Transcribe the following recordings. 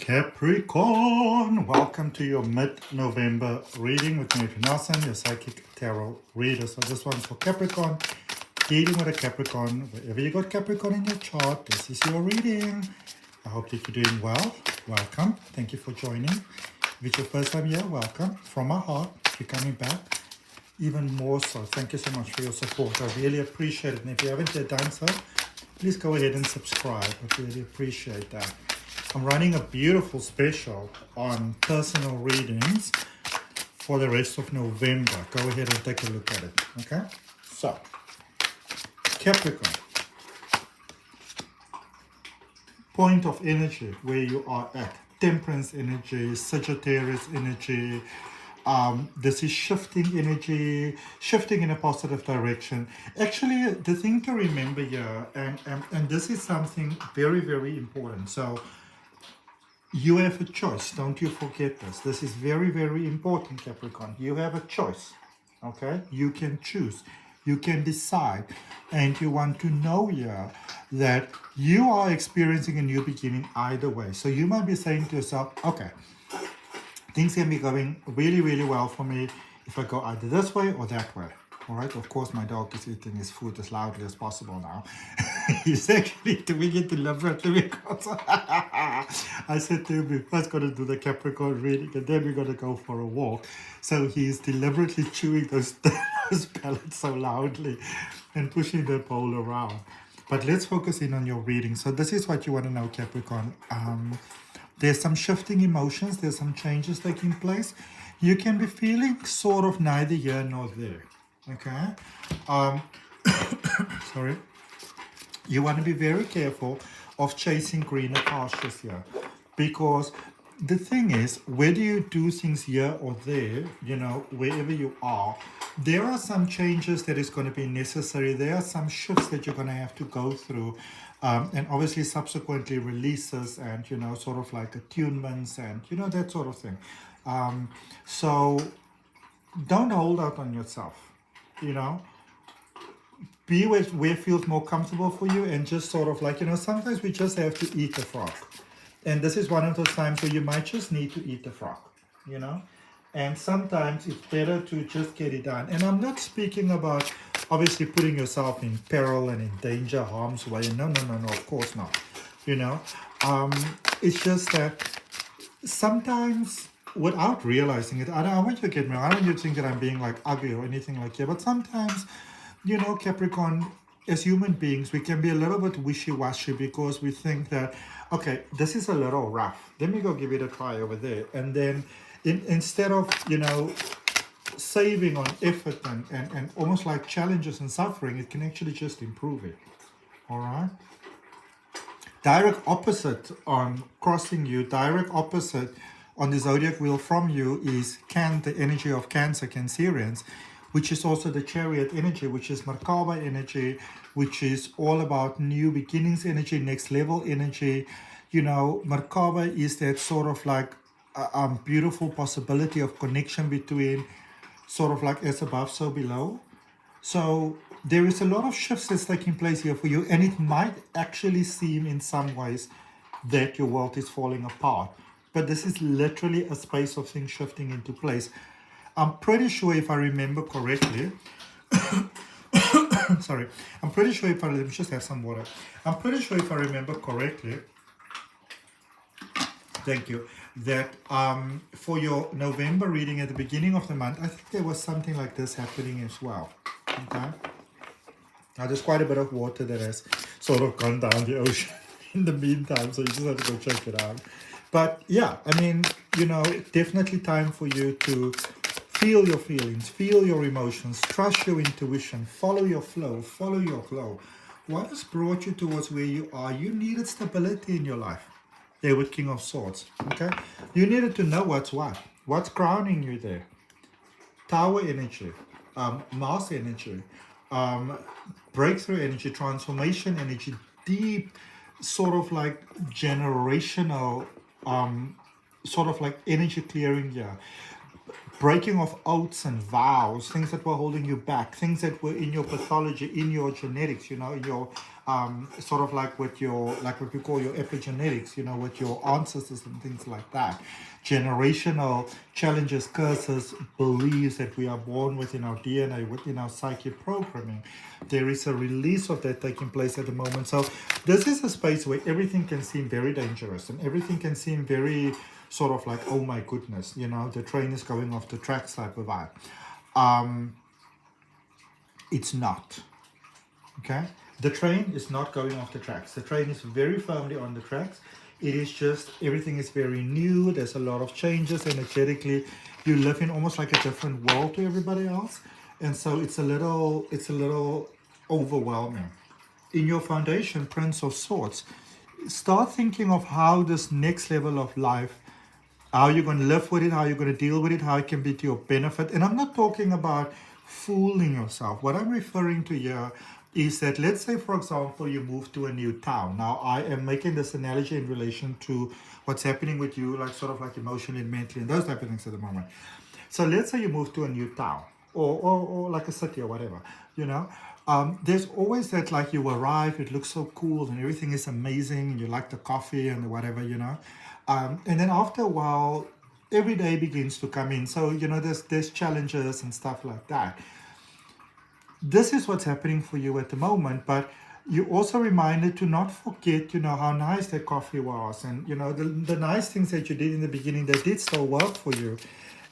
Capricorn, welcome to your mid-November reading with me, Nelson, your psychic tarot reader. So this one's for Capricorn, dealing with a Capricorn. Wherever you got Capricorn in your chart, this is your reading. I hope that you're doing well. Welcome. Thank you for joining. If it's your first time here, welcome. From my heart, if you're coming back, even more so. Thank you so much for your support. I really appreciate it. And if you haven't yet done so, please go ahead and subscribe. I really appreciate that. I'm running a beautiful special on personal readings for the rest of November. Go ahead and take a look at it, okay? So, Capricorn. Point of energy, where you are at. Temperance energy, Sagittarius energy. This is shifting energy, shifting in a positive direction. Actually, the thing to remember here, and this is something very, very important. So, you have a choice. Don't you forget this. This is very, very important, Capricorn. You have a choice, okay? You can choose. You can decide. And you want to know here that you are experiencing a new beginning either way. So you might be saying to yourself, okay, things can be going really, really well for me if I go either this way or that way. All right, of course, my dog is eating his food as loudly as possible now. He's actually doing it deliberately because I said to him, we're first going to do the Capricorn reading and then we're going to go for a walk. So he's deliberately chewing those pellets so loudly and pushing the bowl around. But let's focus in on your reading. So this is what you want to know, Capricorn. There's some shifting emotions. There's some changes taking place. You can be feeling sort of neither here nor there. Okay, sorry. You want to be very careful of chasing greener pastures here, because the thing is, whether you do things here or there, you know, wherever you are, there are some changes that is going to be necessary. There are some shifts that you're going to have to go through, and obviously subsequently releases and, you know, sort of like attunements and, you know, that sort of thing. So don't hold out on yourself. You know, be where it feels more comfortable for you, and just sort of like, you know, sometimes we just have to eat the frog. And this is one of those times where you might just need to eat the frog, you know. And sometimes it's better to just get it done. And I'm not speaking about obviously putting yourself in peril and in danger, harm's way. No, of course not. You know, it's just that sometimes, without realizing it, I don't want you to get me. I don't want you to think that I'm being like ugly or anything like that. But sometimes, you know, Capricorn, as human beings, we can be a little bit wishy-washy because we think that, okay, this is a little rough. Let me go give it a try over there. And then instead of, you know, saving on effort and almost like challenges and suffering, it can actually just improve it. All right? Direct opposite on crossing you, direct opposite on the zodiac wheel from you is the energy of Cancer, Cancerians, which is also the Chariot energy, which is Merkaba energy, which is all about new beginnings energy, next level energy. You know, Merkaba is that sort of like beautiful possibility of connection between sort of like as above, so below. So there is a lot of shifts that's taking place here for you, and it might actually seem in some ways that your world is falling apart. But this is literally a space of things shifting into place. I'm pretty sure if I remember correctly, sorry, I'm pretty sure if let me just have some water. I'm pretty sure if I remember correctly, thank you, that for your November reading at the beginning of the month, I think there was something like this happening as well. Okay. Now there's quite a bit of water that has sort of gone down the ocean in the meantime, so you just have to go check it out. But yeah, I mean, you know, definitely time for you to feel your feelings, feel your emotions, trust your intuition, follow your flow, follow your flow. What has brought you towards where you are? You needed stability in your life. There with King of Swords, okay? You needed to know what's grounding you there. Tower energy, Mars energy, breakthrough energy, transformation energy, deep sort of like generational sort of like energy clearing here, breaking of oaths and vows, things that were holding you back, things that were in your pathology, in your genetics, you know, in your sort of like with your, like what we call your epigenetics, you know, with your ancestors and things like that. Generational challenges, curses, beliefs that we are born within our DNA, within our psychic programming. There is a release of that taking place at the moment. So this is a space where everything can seem very dangerous and everything can seem very sort of like, oh my goodness, you know, the train is going off the tracks type of vibe. It's not. Okay, the train is not going off the tracks. The train is very firmly on the tracks. It is just, everything is very new. There's a lot of changes energetically. You live in almost like a different world to everybody else, and so it's a little overwhelming. In your foundation, Prince of Swords, start thinking of how this next level of life, how you're going to live with it, how you're going to deal with it, how it can be to your benefit. And I'm not talking about fooling yourself. What I'm referring to here is that, let's say, for example, you move to a new town. Now, I am making this analogy in relation to what's happening with you, like sort of like emotionally and mentally and those type of things at the moment. So let's say you move to a new town or like a city or whatever, you know. There's always that, like, you arrive, it looks so cool and everything is amazing and you like the coffee and the whatever, you know. And then after a while, every day begins to come in. So, you know, there's challenges and stuff like that. This is what's happening for you at the moment, but you're also reminded to not forget, you know, how nice that coffee was. And, you know, the nice things that you did in the beginning that did still work for you.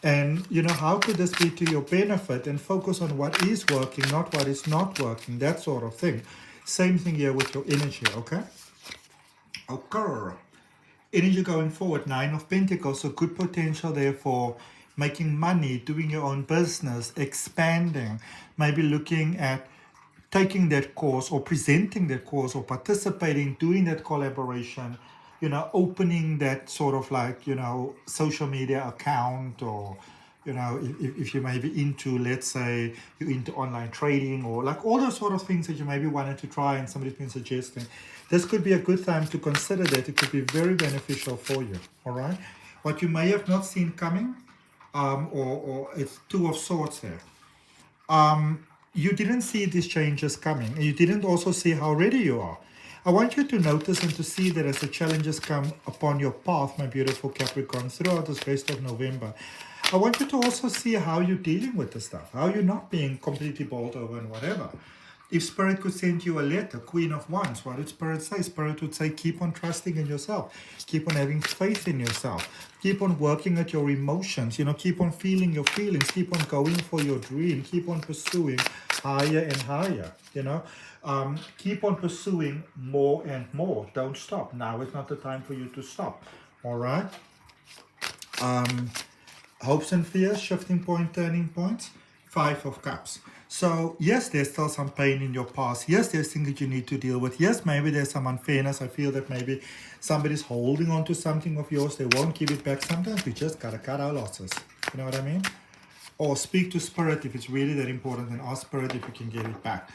And, you know, how could this be to your benefit? And focus on what is working, not what is not working, that sort of thing. Same thing here with your energy, okay? Okay. Energy going forward, 9 of Pentacles, so good potential there for making money, doing your own business, expanding, maybe looking at taking that course or presenting that course or participating, doing that collaboration, you know, opening that sort of like, you know, social media account, or, you know, if you may be into, let's say, you're into online trading or like all those sort of things that you maybe wanted to try and somebody's been suggesting. This could be a good time to consider that. It could be very beneficial for you, all right? What you may have not seen coming, or it's 2 of Swords there. You didn't see these changes coming, and you didn't also see how ready you are. I want you to notice and to see that as the challenges come upon your path, my beautiful Capricorn, throughout this rest of November, I want you to also see how you're dealing with the stuff, how you're not being completely bowled over and whatever. If Spirit could send you a letter, Queen of Wands, what did Spirit say? Spirit would say, keep on trusting in yourself. Keep on having faith in yourself. Keep on working at your emotions. You know, keep on feeling your feelings. Keep on going for your dream. Keep on pursuing higher and higher, you know. Keep on pursuing more and more. Don't stop. Now is not the time for you to stop. All right. Hopes and fears, shifting point, turning points. 5 of Cups. So yes, there's still some pain in your past. Yes, there's things that you need to deal with. Yes, maybe there's some unfairness. I feel that maybe somebody's holding on to something of yours. They won't give it back. Sometimes we just gotta cut our losses. You know what I mean? Or speak to Spirit if it's really that important, and ask Spirit if you can get it back.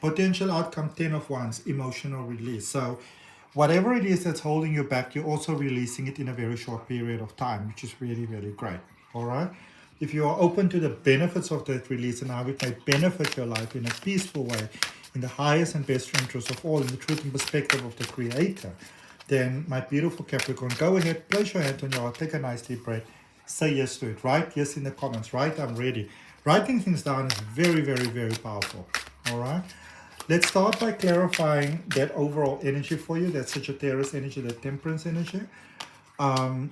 Potential outcome, 10 of Wands, emotional release. So whatever it is that's holding you back, you're also releasing it in a very short period of time, which is really, really great. All right? If you are open to the benefits of that release and how it may benefit your life in a peaceful way, in the highest and best interest of all, in the truth and perspective of the Creator, then my beautiful Capricorn, go ahead, place your hand on your heart, take a nice deep breath, say yes to it. Write yes in the comments. Write I'm ready. Writing things down is very, very, very powerful. All right? Let's start by clarifying that overall energy for you, that Sagittarius energy, that Temperance energy. 5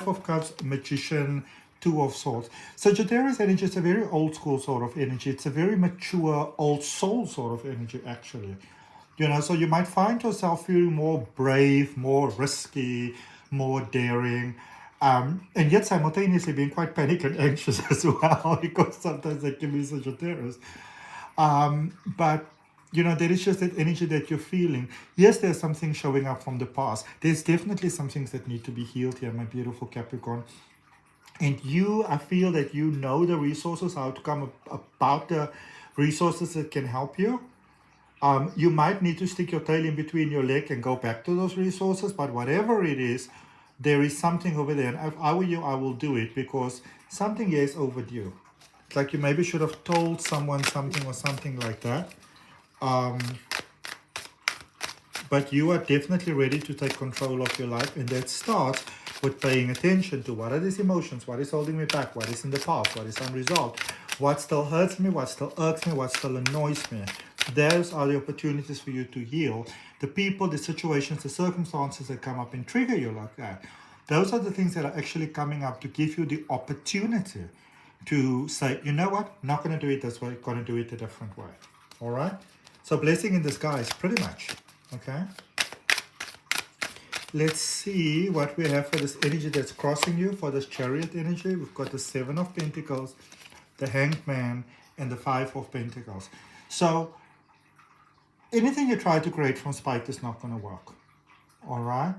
of Cups, Magician, 2 of Swords. Sagittarius energy is a very old school sort of energy. It's a very mature, old soul sort of energy, actually. You know, so you might find yourself feeling more brave, more risky, more daring, and yet simultaneously being quite panic and anxious as well, because sometimes they can be Sagittarius. But you know, there is just that energy that you're feeling. Yes, there's something showing up from the past. There's definitely some things that need to be healed here, my beautiful Capricorn. And you, I feel that you know the resources, how to come about the resources that can help you. You might need to stick your tail in between your leg and go back to those resources, but whatever it is, there is something over there. And if I were you, I will do it, because something here is overdue. It's like you maybe should have told someone something or something like that. but you are definitely ready to take control of your life, and that starts with paying attention to what are these emotions, what is holding me back, what is in the past, what is unresolved, what still hurts me, what still irks me, what still annoys me. Those are the opportunities for you to heal. The people, the situations, the circumstances that come up and trigger you like that, those are the things that are actually coming up to give you the opportunity to say, you know what, not going to do it this way, going to do it a different way. All right? So blessing in disguise, pretty much. Okay? Let's see what we have for this energy that's crossing you, for this Chariot energy. We've got the Seven of Pentacles, the Hanged Man, and the Five of Pentacles. So anything you try to create from spite is not going to work. All right?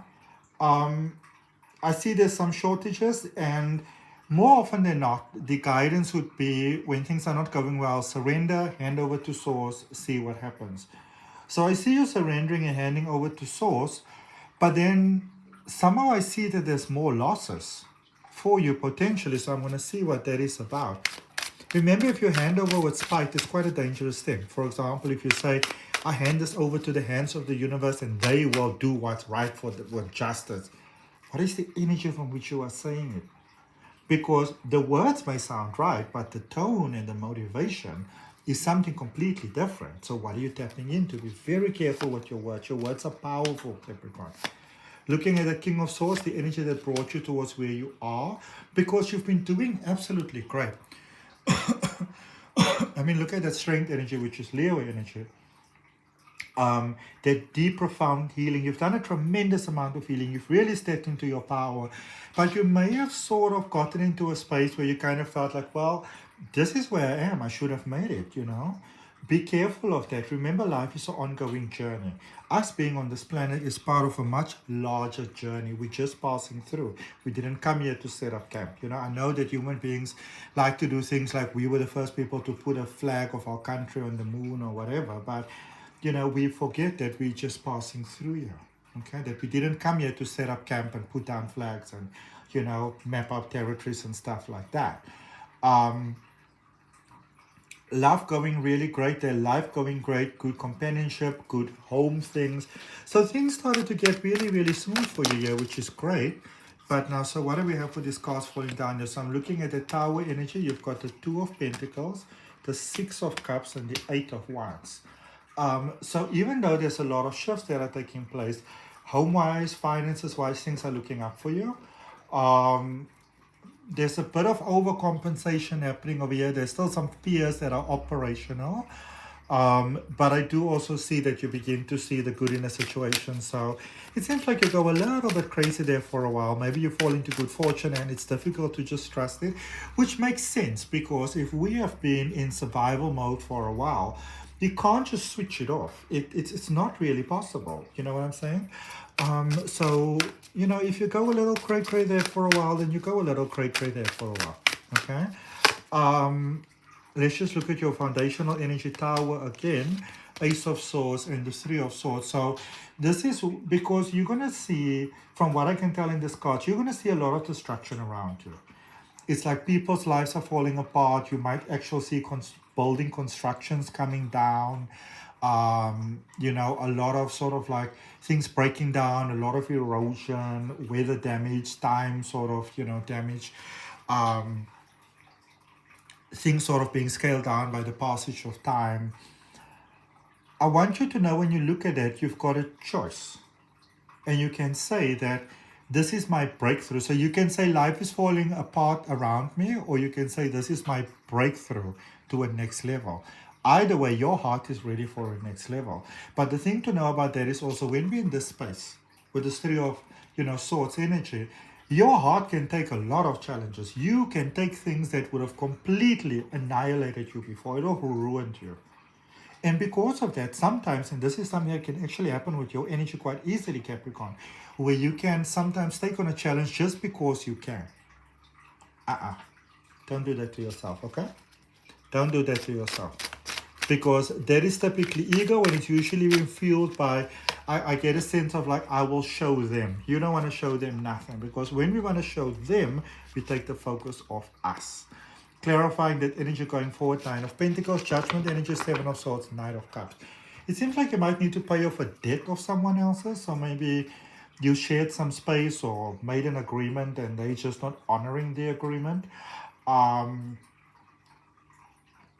I see there's some shortages, and more often than not, the guidance would be when things are not going well, surrender, hand over to Source, see what happens. So I see you surrendering and handing over to Source, but then somehow I see that there's more losses for you potentially, so I'm going to see what that is about. Remember, if you hand over with spite, it's quite a dangerous thing. For example, if you say, I hand this over to the hands of the universe and they will do what's right with justice. What is the energy from which you are saying it? Because the words may sound right, but the tone and the motivation is something completely different. So what are you tapping into? Be very careful with your words. Your words are powerful, Capricorn. Looking at the King of Swords, the energy that brought you towards where you are, because you've been doing absolutely great. I mean, look at that Strength energy, which is Leo energy. That deep, profound healing. You've done a tremendous amount of healing. You've really stepped into your power. But you may have sort of gotten into a space where you kind of felt like, well, this is where I am. I should have made it, you know. Be careful of that. Remember, life is an ongoing journey. Us being on this planet is part of a much larger journey. We're just passing through. We didn't come here to set up camp. You know, I know that human beings like to do things like we were the first people to put a flag of our country on the moon or whatever, but you know, we forget that we're just passing through here, okay? That we didn't come here to set up camp and put down flags and, you know, map out territories and stuff like that. Love going really great, their life going great, good companionship, good home things. So things started to get really, really smooth for you here, which is great. But now, so what do we have for these cards falling down here? So I'm looking at the Tower energy. You've got the Two of Pentacles, the Six of Cups, and the Eight of Wands. So even though there's a lot of shifts that are taking place, home-wise, finances-wise, things are looking up for you. There's a bit of overcompensation happening over here. There's still some fears that are operational. But I do also see that you begin to see the good in the situation. So it seems like you go a little bit crazy there for a while. Maybe you fall into good fortune and it's difficult to just trust it, which makes sense because if we have been in survival mode for a while, you can't just switch it off. It's not really possible. You know what I'm saying? So, you know, if you go a little cray-cray there for a while, then you go a little cray-cray there for a while. Okay? Let's just look at your foundational energy tower again. Ace of Swords and the Three of Swords. So this is because you're going to see, from what I can tell in this card, you're going to see a lot of destruction around you. It's like people's lives are falling apart. You might actually see building constructions coming down. You know, a lot of sort of like things breaking down, a lot of erosion, weather damage, time sort of, you know, damage. Things sort of being scaled down by the passage of time. I want you to know when you look at it, you've got a choice. And you can say that this is my breakthrough. So you can say life is falling apart around me, or you can say this is my breakthrough to a next level. Either way, your heart is ready for a next level. But the thing to know about that is also when we're in this space with this Three of, you know, Swords energy, your heart can take a lot of challenges. You can take things that would have completely annihilated you before, it will have ruined you. And because of that, sometimes, and this is something that can actually happen with your energy quite easily, Capricorn, where you can sometimes take on a challenge just because you can. Don't do that to yourself, okay? Don't do that to yourself. Because that is typically ego, and it's usually been fueled by, I get a sense of like, I will show them. You don't want to show them nothing, because when we want to show them, we take the focus off us. Clarifying that energy going forward, Nine of Pentacles, Judgment energy, Seven of Swords, Knight of Cups. It seems like you might need to pay off a debt of someone else's. So maybe you shared some space or made an agreement and they're just not honoring the agreement. Um,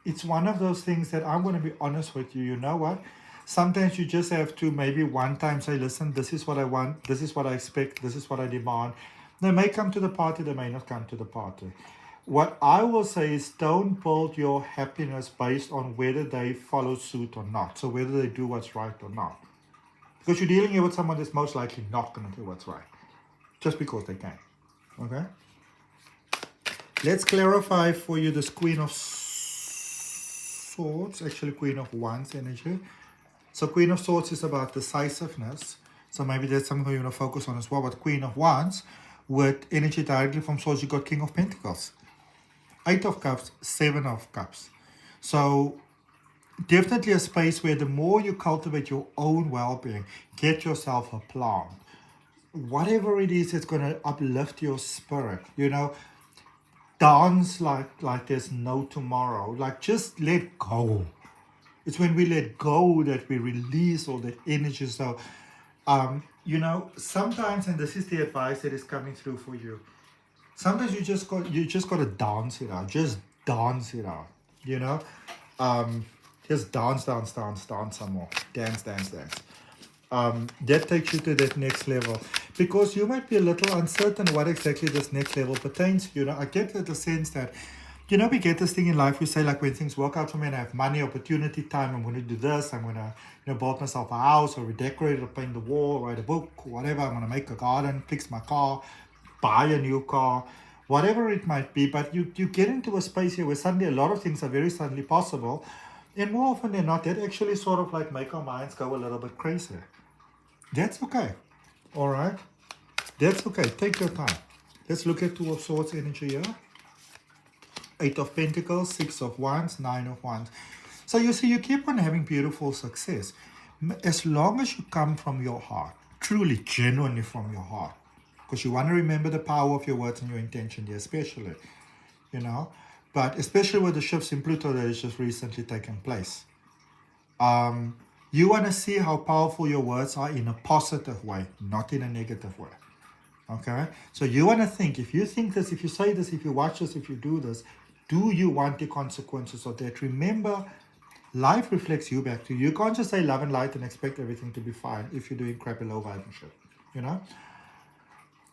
it's one of those things that I'm going to be honest with you. You know what? Sometimes you just have to maybe one time say, listen, this is what I want. This is what I expect. This is what I demand. They may come to the party. They may not come to the party. What I will say is don't build your happiness based on whether they follow suit or not. So whether they do what's right or not. Because you're dealing here with someone that's most likely not going to do what's right. Just because they can. Okay? Let's clarify for you this Queen of Swords. Actually, Queen of Wands energy. So Queen of Swords is about decisiveness. So maybe that's something you want to focus on as well. But Queen of Wands, with energy directly from Swords, you got King of Pentacles. 8 of Cups, 7 of Cups. So definitely a space where the more you cultivate your own well-being, get yourself a plant. Whatever it is, it's going to uplift your spirit. You know, dance like there's no tomorrow. Like just let go. It's when we let go that we release all that energy. So, you know, sometimes, and this is the advice that is coming through for you, sometimes you just got to dance it out. Just dance it out. You know, just dance some more. Dance. That takes you to that next level, because you might be a little uncertain what exactly this next level pertains to. You know, I get the sense that, you know, we get this thing in life. We say, like, when things work out for me and I have money, opportunity, time, I'm going to do this. I'm going to, you know, build myself a house or redecorate or paint the wall, write a book, whatever. I'm going to make a garden, fix my car, buy a new car, whatever it might be. But you get into a space here where suddenly a lot of things are very suddenly possible. And more often than not, that actually sort of like make our minds go a little bit crazy. That's okay. All right? That's okay. Take your time. Let's look at Two of Swords energy here. 8 of Pentacles, 6 of Wands, 9 of Wands. So you see, you keep on having beautiful success. As long as you come from your heart, truly, genuinely from your heart. Because you want to remember the power of your words and your intention here, especially. You know? But especially with the shifts in Pluto that has just recently taken place. You want to see how powerful your words are in a positive way, not in a negative way. Okay? So you want to think, if you think this, if you say this, if you watch this, if you do this, do you want the consequences of that? Remember, life reflects you back to you. You can't just say love and light and expect everything to be fine if you're doing crappy low vibe and shit. You know?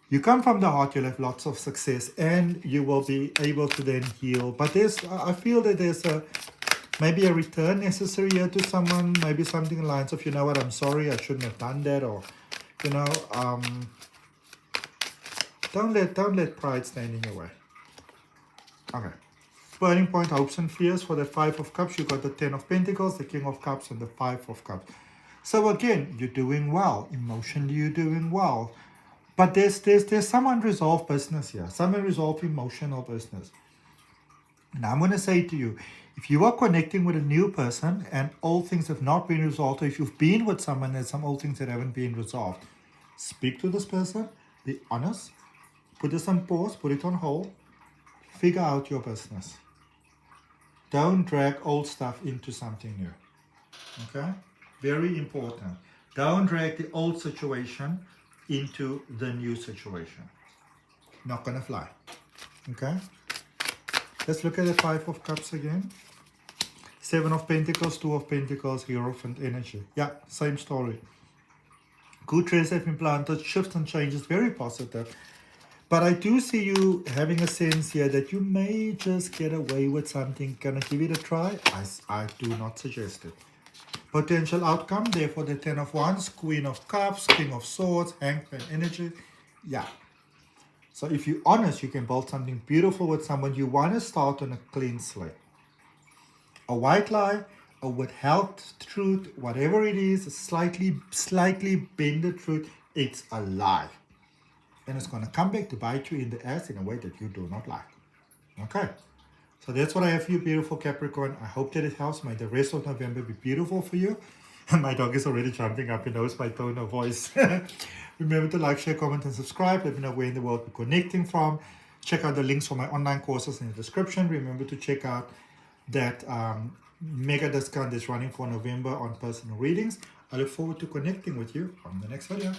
You come from the heart, you'll have lots of success and you will be able to then heal. But I feel that there's maybe a return necessary here to someone, maybe something in lines of, you know what, I'm sorry, I shouldn't have done that, or, you know, don't let pride stand in your way. Okay. Burning point, hopes and fears. For the 5 of Cups, you got the 10 of Pentacles, the King of Cups, and the 5 of Cups. So again, you're doing well. Emotionally, you're doing well. But there's some unresolved business here, some unresolved emotional business. And I'm going to say to you, if you are connecting with a new person and old things have not been resolved, or if you've been with someone, there's some old things that haven't been resolved, speak to this person, be honest, put this on pause, put it on hold, figure out your business. Don't drag old stuff into something new. Okay? Very important. Don't drag the old situation into the new situation. Not gonna fly. Okay? Let's look at the 5 of Cups again. 7 of Pentacles, 2 of Pentacles, Hierophant energy. Yeah, same story. Good trees have been planted, shifts and changes, very positive. But I do see you having a sense here that you may just get away with something. Gonna give it a try? I do not suggest it. Potential outcome, therefore the 10 of Wands, Queen of Cups, King of Swords, Hangman energy. Yeah. So if you're honest, you can build something beautiful with someone. You want to start on a clean slate. A white lie, a withheld truth, whatever it is, a slightly bended truth, it's a lie. And it's going to come back to bite you in the ass in a way that you do not like. Okay. So that's what I have for you, beautiful Capricorn. I hope that it helps. May the rest of November be beautiful for you. My dog is already jumping up. He knows my tone of voice. Remember to like, share, comment, and subscribe. Let me know where in the world you're connecting from. Check out the links for my online courses in the description. Remember to check out that mega discount is running for November on personal readings. I look forward to connecting with you on the next video.